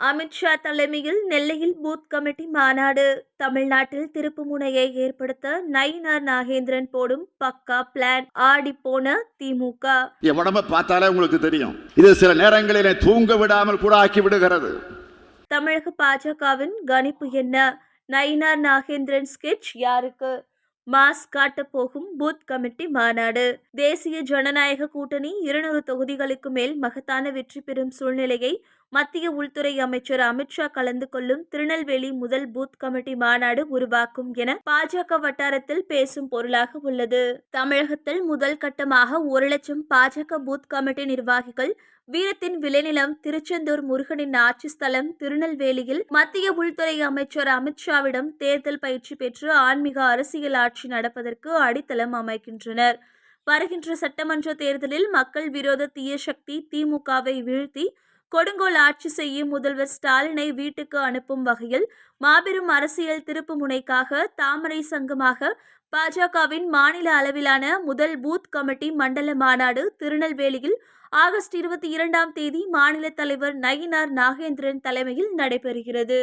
அமித்ஷா தலைமையில் நெல்லையில் booth committee மாநாடு. தமிழ்நாட்டில் திருப்புமுனையை ஏற்படுத்த நயினார் நாகேந்திரன் போடும் பக்கா பிளான். ஆடிப்போன திமுக. என் உடம்ப பார்த்தாலே உங்களுக்கு தெரியும், இது சில நேரங்களிலே தூங்க விடாமல் கூட ஆக்கி விடுகிறது. தமிழக பாஜகவின் கணிப்பு என்ன? நயினார் நாகேந்திரன் ஸ்கெட்ச் யாருக்கு? மாஸ் காட்ட போகும் பூத் கமிட்டி மாநாடு. தேசிய ஜனநாயக கூட்டணி 200 தொகுதிகளுக்கு மேல் மகத்தான வெற்றி பெறும் சூழ்நிலையை மத்திய உள்துறை அமைச்சர் அமித்ஷா கலந்து கொள்ளும் திருநெல்வேலி முதல் பூத் கமிட்டி மாநாடு உருவாக்கும் என பாஜக வட்டாரத்தில் பேசும் பொருளாக உள்ளது. தமிழகத்தில் முதல் கட்டமாக 1,00,000 பாஜக பூத் கமிட்டி நிர்வாகிகள் வீரத்தின் விளைநிலம் திருச்செந்தூர் முருகனின் ஆட்சி ஸ்தலம் திருநெல்வேலியில் மத்திய உள்துறை அமைச்சர் அமித்ஷாவிடம் தேர்தல் பயிற்சி பெற்று ஆன்மீக அரசியல் ஆட்சி நடப்பதற்கு அடித்தளம் அமைக்கின்றனர். வருகின்ற சட்டமன்ற தேர்தலில் மக்கள் விரோத தீய சக்தி திமுகவை வீழ்த்தி கொடுங்கோல் ஆட்சி செய்யும் முதல்வர் ஸ்டாலினை வீட்டுக்கு அனுப்பும் வகையில் மாபெரும் அரசியல் திருப்பு முனைக்காக தாமரை சங்கமாக பாஜகவின் மாநில அளவிலான முதல் பூத் கமிட்டி மண்டல மாநாடு திருநெல்வேலியில் ஆகஸ்ட் 22ஆம் தேதி மாநில தலைவர் நயினார் நாகேந்திரன் தலைமையில் நடைபெறுகிறது.